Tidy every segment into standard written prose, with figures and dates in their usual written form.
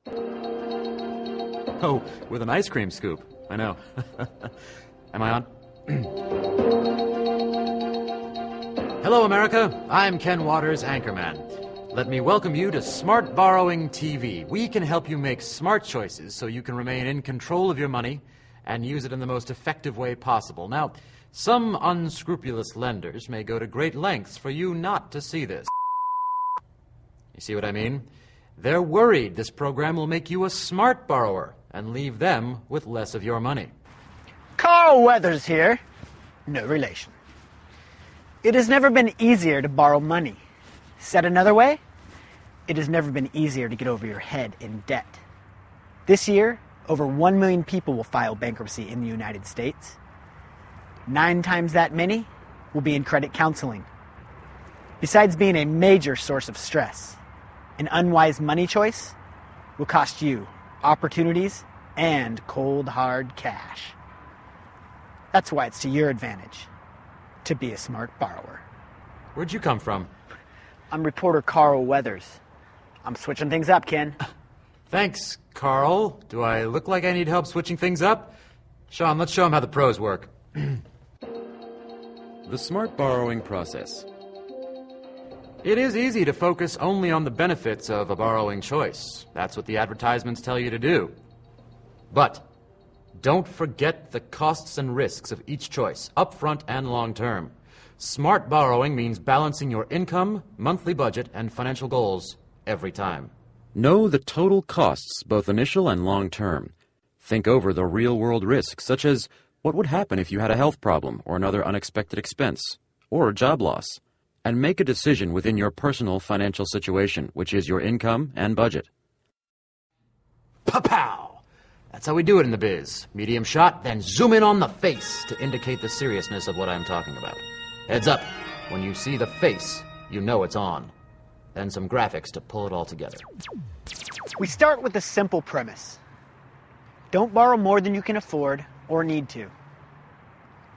Oh, with an ice cream scoop. I know. Am I on? Hello, America. I'm Ken Waters, Anchorman. Let me welcome you to Smart Borrowing TV. We can help you make smart choices so you can remain in control of your money and use it in the most effective way possible. Now, some unscrupulous lenders may go to great lengths for you not to see this. You see what I mean? They're worried this program will make you a smart borrower and leave them with less of your money. Carl Weathers here. No relation. It has never been easier to borrow money. Said another way, it has never been easier to get over your head in debt. This year, over 1 million people will file bankruptcy in the United States. 9 times that many will be in credit counseling. Besides being a major source of stress, an unwise money choice will cost you opportunities and cold, hard cash. That's why it's to your advantage to be a smart borrower. Where'd you come from? I'm reporter Carl Weathers. I'm switching things up, Ken. Thanks, Carl. Do I look like I need help switching things up? Sean, let's show them how the pros work. The smart borrowing process. It is easy to focus only on the benefits of a borrowing choice. That's what the advertisements tell you to do. But don't forget the costs and risks of each choice, upfront and long-term. Smart borrowing means balancing your income, monthly budget, and financial goals every time. Know the total costs, both initial and long-term. Think over the real-world risks, such as what would happen if you had a health problem or another unexpected expense, or a job loss, and make a decision within your personal financial situation, which is your income and budget. Pa-pow! That's how we do it in the biz. Medium shot, then zoom in on the face to indicate the seriousness of what I'm talking about. Heads up. When you see the face, you know it's on. Then some graphics to pull it all together. We start with a simple premise. Don't borrow more than you can afford or need to.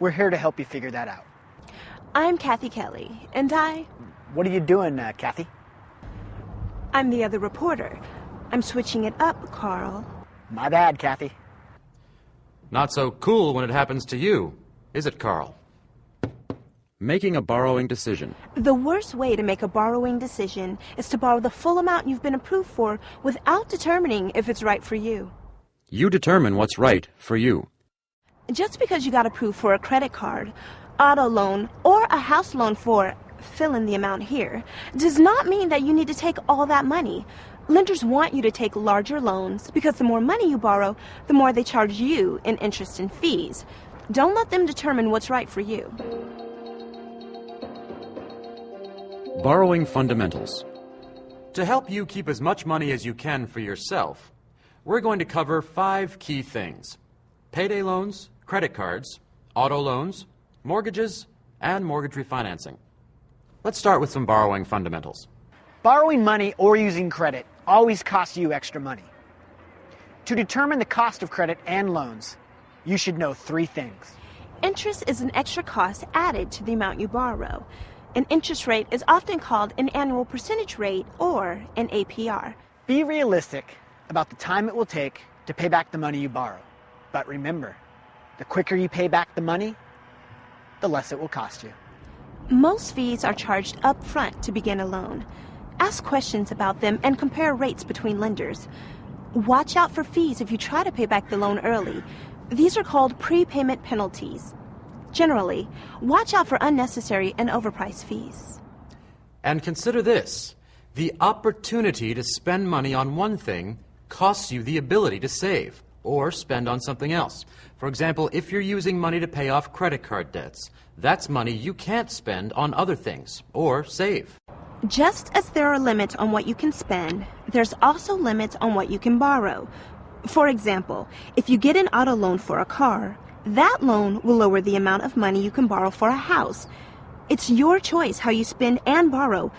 We're here to help you figure that out. I'm Kathy Kelly, and What are you doing, Kathy? I'm the other reporter. I'm switching it up, Carl. My bad, Kathy. Not so cool when it happens to you, is it, Carl? Making a borrowing decision. The worst way to make a borrowing decision is to borrow the full amount you've been approved for without determining if it's right for you. You determine what's right for you. Just because you got approved for a credit card, auto loan, or a house loan for, fill in the amount here, does not mean that you need to take all that money. Lenders want you to take larger loans because the more money you borrow, the more they charge you in interest and fees. Don't let them determine what's right for you. Borrowing fundamentals. To help you keep as much money as you can for yourself, we're going to cover 5 key things: payday loans, credit cards, auto loans, mortgages, and mortgage refinancing. Let's start with some borrowing fundamentals. Borrowing money or using credit always costs you extra money. To determine the cost of credit and loans, you should know 3 things. Interest is an extra cost added to the amount you borrow. An interest rate is often called an annual percentage rate or an APR. Be realistic about the time it will take to pay back the money you borrow. But remember, the quicker you pay back the money, the less it will cost you. Most fees are charged up front to begin a loan. Ask questions about them and compare rates between lenders. Watch out for fees if you try to pay back the loan early. These are called prepayment penalties. Generally, watch out for unnecessary and overpriced fees. And consider this. The opportunity to spend money on one thing costs you the ability to save or spend on something else. For example, if you're using money to pay off credit card debts, that's money you can't spend on other things or save. Just as there are limits on what you can spend, there's also limits on what you can borrow. For example, if you get an auto loan for a car, that loan will lower the amount of money you can borrow for a house. It's your choice how you spend and borrow,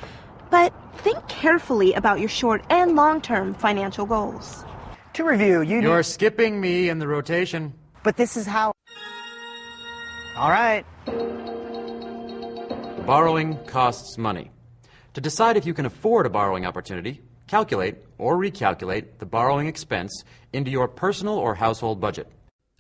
but think carefully about your short and long-term financial goals. To review, You're skipping me in the rotation. But this is how... All right. Borrowing costs money. To decide if you can afford a borrowing opportunity, calculate or recalculate the borrowing expense into your personal or household budget.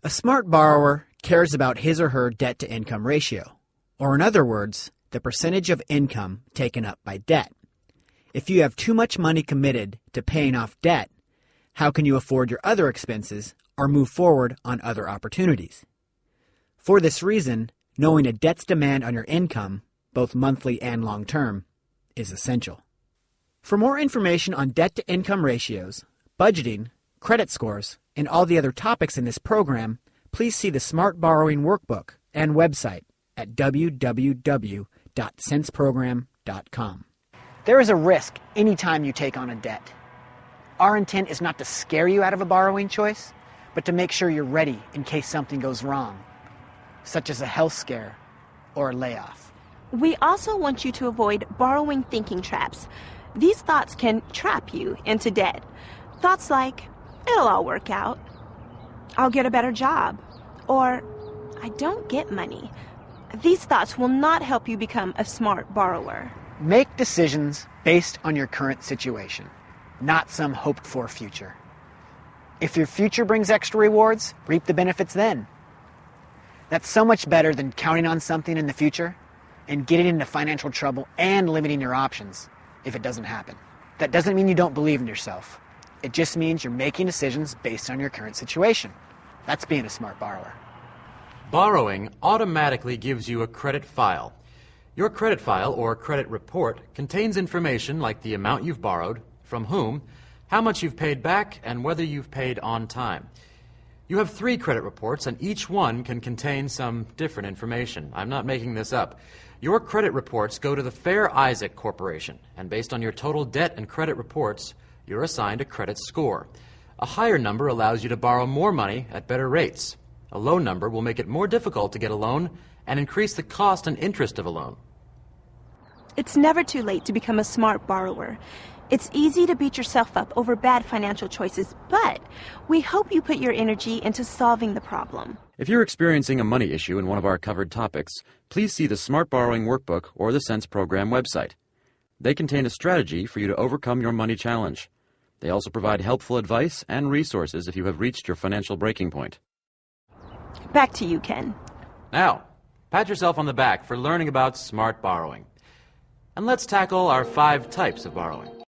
A smart borrower cares about his or her debt-to-income ratio, or in other words, the percentage of income taken up by debt. If you have too much money committed to paying off debt, how can you afford your other expenses or move forward on other opportunities? For this reason, knowing a debt's demand on your income, both monthly and long-term, is essential. For more information on debt-to-income ratios, budgeting, credit scores, and all the other topics in this program, please see the Smart Borrowing Workbook and website at www.senseprogram.com. There is a risk anytime you take on a debt. Our intent is not to scare you out of a borrowing choice, but to make sure you're ready in case something goes wrong, such as a health scare or a layoff. We also want you to avoid borrowing thinking traps. These thoughts can trap you into debt. Thoughts like, it'll all work out, I'll get a better job, or I don't get money. These thoughts will not help you become a smart borrower. Make decisions based on your current situation, not some hoped-for future. If your future brings extra rewards, reap the benefits then. That's so much better than counting on something in the future and getting into financial trouble and limiting your options if it doesn't happen. That doesn't mean you don't believe in yourself. It just means you're making decisions based on your current situation. That's being a smart borrower. Borrowing automatically gives you a credit file. Your credit file or credit report contains information like the amount you've borrowed, from whom, how much you've paid back, and whether you've paid on time. You have 3 credit reports, and each one can contain some different information. I'm not making this up. Your credit reports go to the Fair Isaac Corporation, and based on your total debt and credit reports, you're assigned a credit score. A higher number allows you to borrow more money at better rates. A low number will make it more difficult to get a loan and increase the cost and interest of a loan. It's never too late to become a smart borrower. It's easy to beat yourself up over bad financial choices, but we hope you put your energy into solving the problem. If you're experiencing a money issue in one of our covered topics, please see the Smart Borrowing Workbook or the Sense Program website. They contain a strategy for you to overcome your money challenge. They also provide helpful advice and resources if you have reached your financial breaking point. Back to you, Ken. Now, pat yourself on the back for learning about smart borrowing. And let's tackle our 5 types of borrowing.